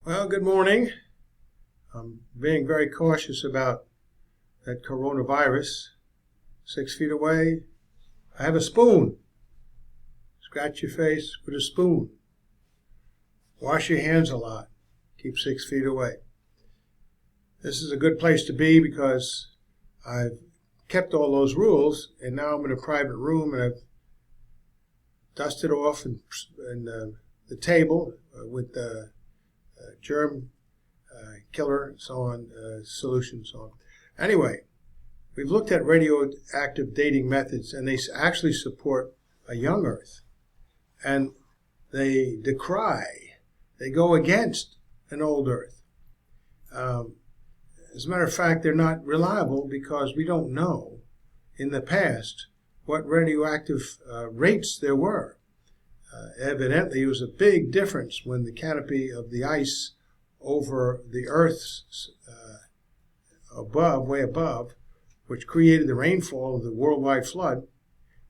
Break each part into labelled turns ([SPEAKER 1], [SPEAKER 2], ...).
[SPEAKER 1] Well, good morning. I'm being very cautious about that coronavirus. 6 feet away, I have a spoon. Scratch your face with a spoon. Wash your hands a lot. Keep 6 feet away. This is a good place to be because I've kept all those rules, and now I'm in a private room and I've dusted off and the table with the germ killer, so on, solution, so on. Anyway, we've looked at radioactive dating methods, and they actually support a young Earth. And they go against an old Earth. As a matter of fact, they're not reliable because we don't know in the past what radioactive rates there were. Evidently, it was a big difference when the canopy of the ice over the Earth's way above, which created the rainfall of the worldwide flood,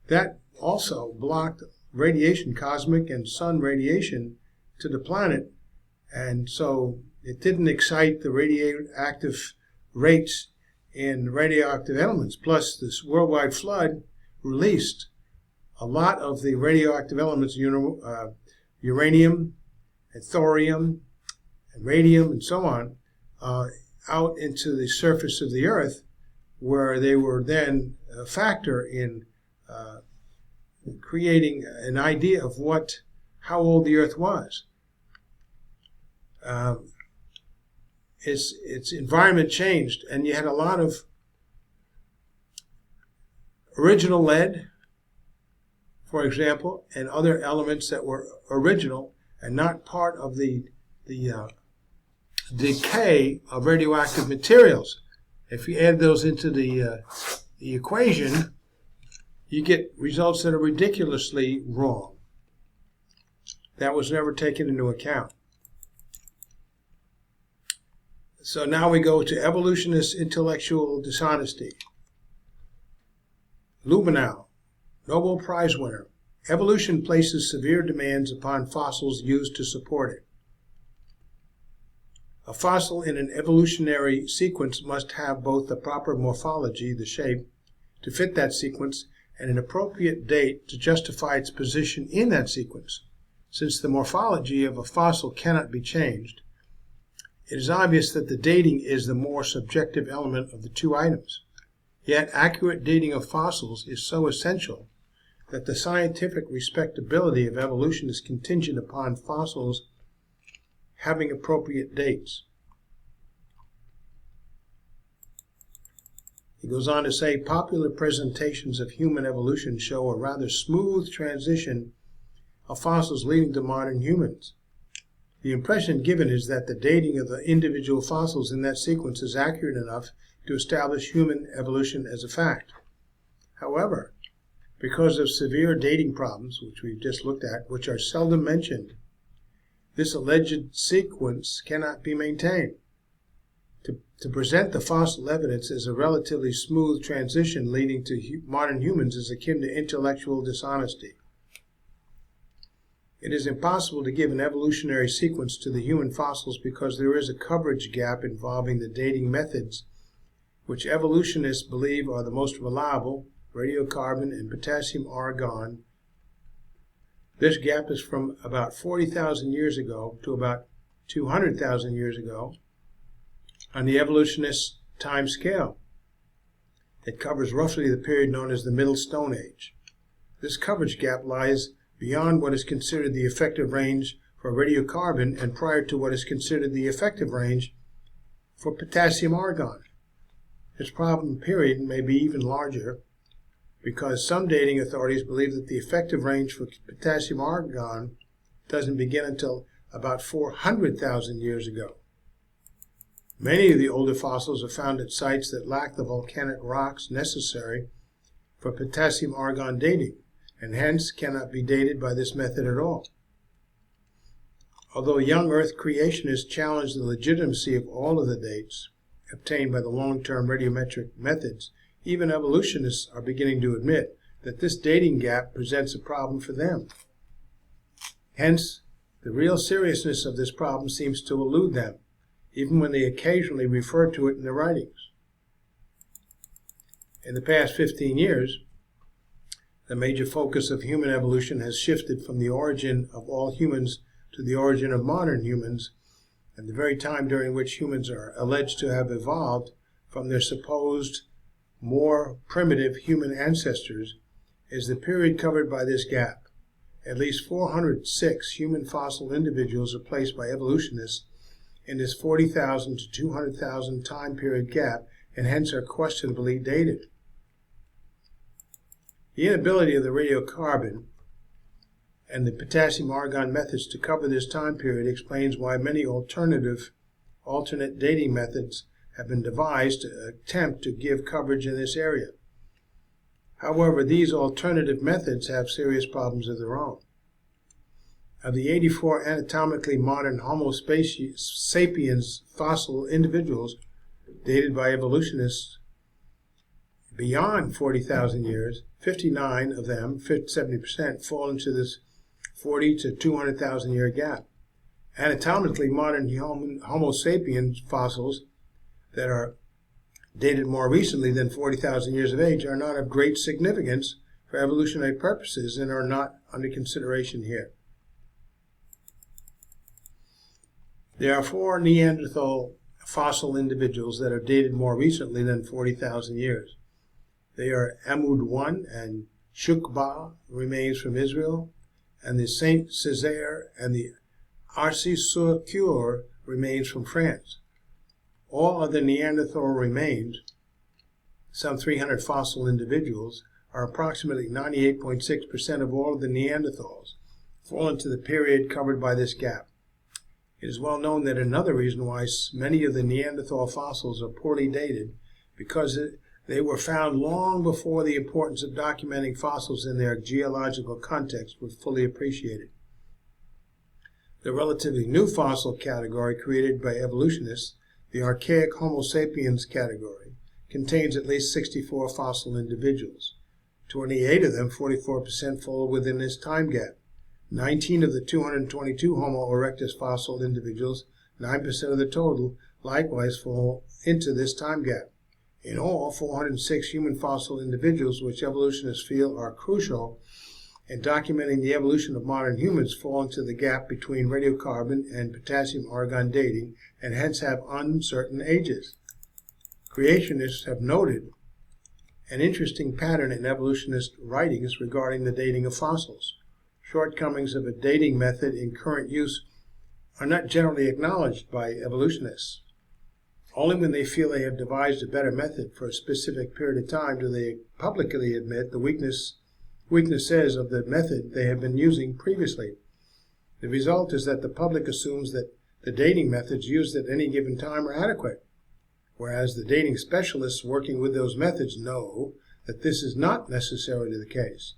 [SPEAKER 1] that also blocked radiation, cosmic and sun radiation to the planet, and so it didn't excite the radioactive rates in radioactive elements. Plus, this worldwide flood released a lot of the radioactive elements, uranium and thorium and radium and so on, out into the surface of the Earth, where they were then a factor in creating an idea of how old the Earth was. Its environment changed, and you had a lot of original lead, for example, and other elements that were original and not part of the decay of radioactive materials. If you add those into the equation, you get results that are ridiculously wrong. That was never taken into account. So now we go to evolutionist intellectual dishonesty. Lubenow, Nobel Prize winner. Evolution places severe demands upon fossils used to support it. A fossil in an evolutionary sequence must have both the proper morphology, the shape, to fit that sequence, and an appropriate date to justify its position in that sequence. Since the morphology of a fossil cannot be changed, it is obvious that the dating is the more subjective element of the two items. Yet accurate dating of fossils is so essential that the scientific respectability of evolution is contingent upon fossils having appropriate dates. He goes on to say, popular presentations of human evolution show a rather smooth transition of fossils leading to modern humans. The impression given is that the dating of the individual fossils in that sequence is accurate enough to establish human evolution as a fact. However, because of severe dating problems, which we've just looked at, which are seldom mentioned, this alleged sequence cannot be maintained. To present the fossil evidence as a relatively smooth transition leading to modern humans is akin to intellectual dishonesty. It is impossible to give an evolutionary sequence to the human fossils because there is a coverage gap involving the dating methods, which evolutionists believe are the most reliable, radiocarbon and potassium argon. This gap is from about 40,000 years ago to about 200,000 years ago on the evolutionist time scale. It covers roughly the period known as the Middle Stone Age. This coverage gap lies beyond what is considered the effective range for radiocarbon and prior to what is considered the effective range for potassium argon. This problem period may be even larger because some dating authorities believe that the effective range for potassium argon doesn't begin until about 400,000 years ago. Many of the older fossils are found at sites that lack the volcanic rocks necessary for potassium argon dating, and hence cannot be dated by this method at all. Although young Earth creationists challenge the legitimacy of all of the dates obtained by the long-term radiometric methods, even evolutionists are beginning to admit that this dating gap presents a problem for them. Hence, The real seriousness of this problem seems to elude them, even when they occasionally refer to it in their writings. In the past 15 years, the major focus of human evolution has shifted from the origin of all humans to the origin of modern humans, and the very time during which humans are alleged to have evolved from their supposed more primitive human ancestors is the period covered by this gap. At least 406 human fossil individuals are placed by evolutionists in this 40,000 to 200,000 time period gap, and hence are questionably dated. The inability of the radiocarbon and the potassium-argon methods to cover this time period explains why many alternate dating methods have been devised to attempt to give coverage in this area. However, these alternative methods have serious problems of their own. Of the 84 anatomically modern Homo sapiens fossil individuals dated by evolutionists beyond 40,000 years, 59 of them, 70%, fall into this 40 to 200,000 year gap. Anatomically modern Homo sapiens fossils that are dated more recently than 40,000 years of age are not of great significance for evolutionary purposes and are not under consideration here. There are 4 Neanderthal fossil individuals that are dated more recently than 40,000 years. They are Amud 1 and Shukba, remains from Israel, and the Saint Césaire and the Arcy-sur-Cure remains from France. All other Neanderthal remains, some 300 fossil individuals, are approximately 98.6% of all of the Neanderthals, fall into the period covered by this gap. It is well known that another reason why many of the Neanderthal fossils are poorly dated because they were found long before the importance of documenting fossils in their geological context was fully appreciated. The relatively new fossil category created by evolutionists, the archaic Homo sapiens category, contains at least 64 fossil individuals. 28 of them, 44%, fall within this time gap. 19 of the 222 Homo erectus fossil individuals, 9% of the total, likewise fall into this time gap. In all, 406 human fossil individuals, which evolutionists feel are crucial in documenting the evolution of modern humans, fall into the gap between radiocarbon and potassium-argon dating, and hence have uncertain ages. Creationists have noted an interesting pattern in evolutionist writings regarding the dating of fossils. Shortcomings of a dating method in current use are not generally acknowledged by evolutionists. Only when they feel they have devised a better method for a specific period of time do they publicly admit the weaknesses of the method they have been using previously. The result is that the public assumes that the dating methods used at any given time are adequate, whereas the dating specialists working with those methods know that this is not necessarily the case.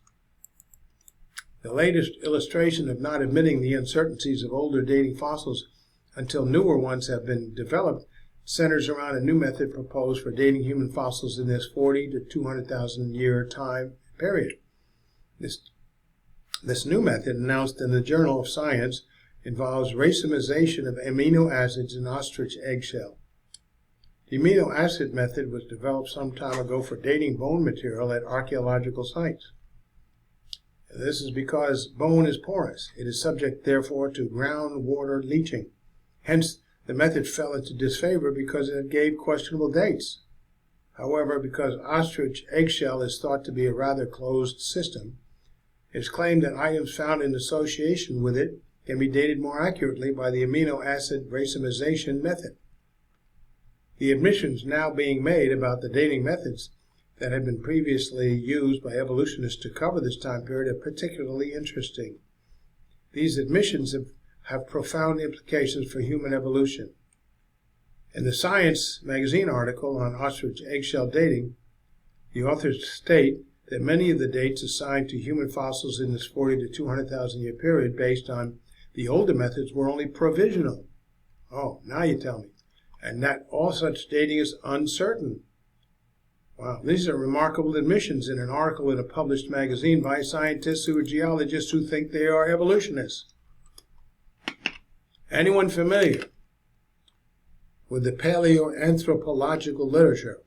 [SPEAKER 1] The latest illustration of not admitting the uncertainties of older dating fossils until newer ones have been developed centers around a new method proposed for dating human fossils in this 40 to 200,000 year time period. This new method, announced in the Journal of Science, involves racemization of amino acids in ostrich eggshell. The amino acid method was developed some time ago for dating bone material at archaeological sites. This is because bone is porous. It is subject, therefore, to groundwater leaching. Hence, the method fell into disfavor because it gave questionable dates. However, because ostrich eggshell is thought to be a rather closed system, it is claimed that items found in association with it can be dated more accurately by the amino acid racemization method. The admissions now being made about the dating methods that had been previously used by evolutionists to cover this time period are particularly interesting. These admissions have profound implications for human evolution. In the Science magazine article on ostrich eggshell dating, the authors state that many of the dates assigned to human fossils in this 40 to 200,000 year period based on the older methods were only provisional. Oh, now you tell me. And that all such dating is uncertain. Wow, these are remarkable admissions in an article in a published magazine by scientists who are geologists who think they are evolutionists. Anyone familiar with the paleoanthropological literature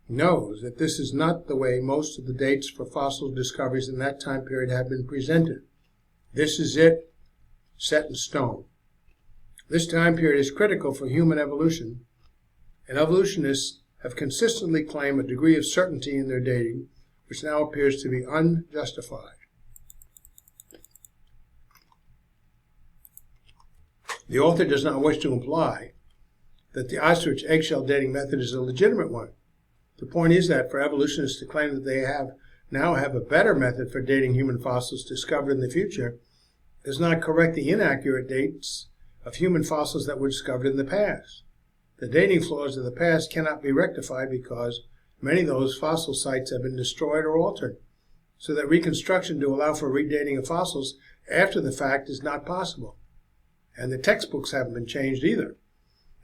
[SPEAKER 1] knows that this is not the way most of the dates for fossil discoveries in that time period have been presented. This is it, set in stone. This time period is critical for human evolution, and evolutionists have consistently claimed a degree of certainty in their dating, which now appears to be unjustified. The author does not wish to imply that the ostrich eggshell dating method is a legitimate one. The point is that for evolutionists to claim that they now have a better method for dating human fossils discovered in the future does not correct the inaccurate dates of human fossils that were discovered in the past. The dating flaws of the past cannot be rectified because many of those fossil sites have been destroyed or altered, so that reconstruction to allow for redating of fossils after the fact is not possible. And the textbooks haven't been changed either.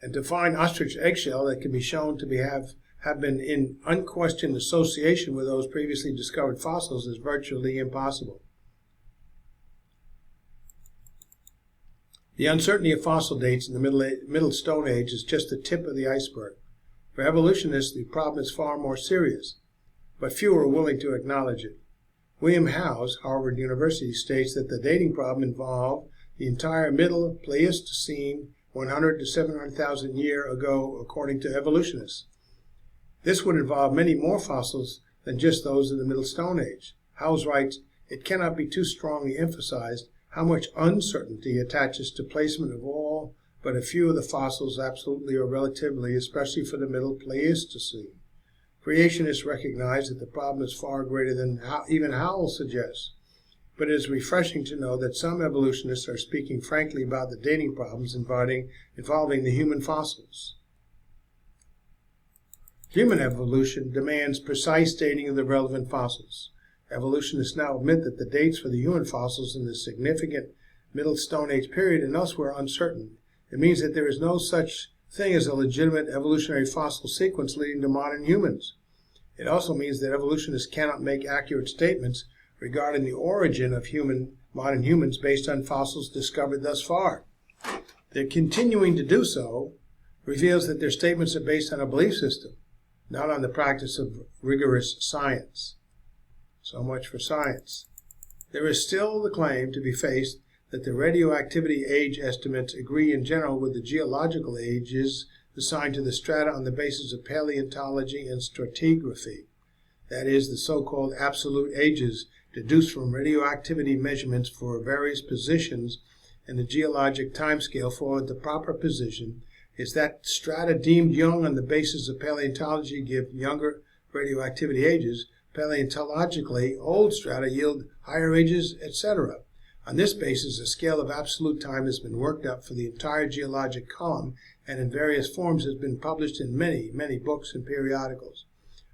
[SPEAKER 1] And to find ostrich eggshell that can be shown to have been in unquestioned association with those previously discovered fossils is virtually impossible. The uncertainty of fossil dates in the Middle Stone Age is just the tip of the iceberg. For evolutionists, the problem is far more serious, but few are willing to acknowledge it. William Howes, Harvard University, states that the dating problem involved the entire Middle Pleistocene 100 to 700,000 years ago, according to evolutionists. This would involve many more fossils than just those in the Middle Stone Age. Howes writes, "It cannot be too strongly emphasized how much uncertainty attaches to placement of all but a few of the fossils absolutely or relatively, especially for the Middle Pleistocene. Creationists recognize that the problem is far greater than even Howell suggests, but it is refreshing to know that some evolutionists are speaking frankly about the dating problems involving the human fossils. Human evolution demands precise dating of the relevant fossils. Evolutionists now admit that the dates for the human fossils in the significant Middle Stone Age period and elsewhere are uncertain. It means that there is no such thing as a legitimate evolutionary fossil sequence leading to modern humans. It also means that evolutionists cannot make accurate statements regarding the origin of modern humans based on fossils discovered thus far. Their continuing to do so reveals that their statements are based on a belief system, not on the practice of rigorous science. So much for science. There is still the claim to be faced that the radioactivity age estimates agree in general with the geological ages assigned to the strata on the basis of paleontology and stratigraphy, that is, the so-called absolute ages deduced from radioactivity measurements for various positions in the geologic timescale for the proper position, is that strata deemed young on the basis of paleontology give younger radioactivity ages, paleontologically old strata yield higher ages, etc. On this basis, a scale of absolute time has been worked up for the entire geologic column and in various forms has been published in many, many books and periodicals.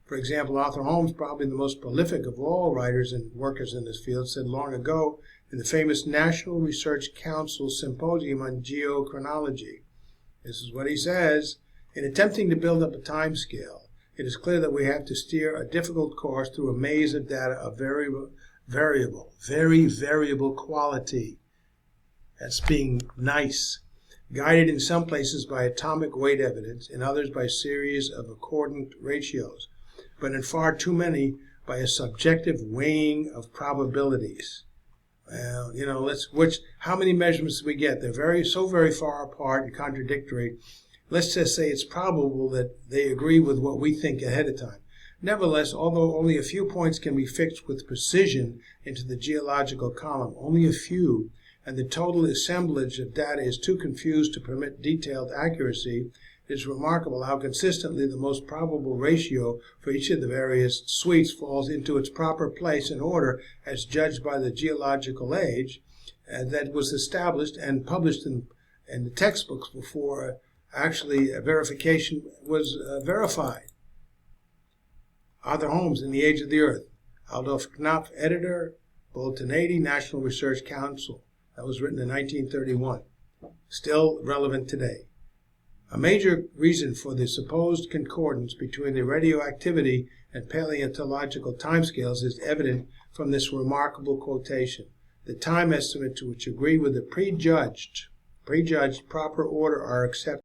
[SPEAKER 1] For example, Arthur Holmes, probably the most prolific of all writers and workers in this field, said long ago in the famous National Research Council Symposium on Geochronology. This is what he says: in attempting to build up a time scale, it is clear that we have to steer a difficult course through a maze of data of very variable quality. That's being nice. Guided in some places by atomic weight evidence, in others by series of accordant ratios, but in far too many by a subjective weighing of probabilities. Well, how many measurements do we get? They're so very far apart and contradictory. Let's just say it's probable that they agree with what we think ahead of time. Nevertheless, although only a few points can be fixed with precision into the geological column, only a few, and the total assemblage of data is too confused to permit detailed accuracy, it is remarkable how consistently the most probable ratio for each of the various suites falls into its proper place and order as judged by the geological age that was established and published in the textbooks before actually verification was verified. Arthur Holmes, In the Age of the Earth. Adolf Knopf, editor, Bulletin 80, National Research Council. That was written in 1931. Still relevant today. A major reason for the supposed concordance between the radioactivity and paleontological timescales is evident from this remarkable quotation. The time estimates which agree with the prejudged prejudged proper order are accepted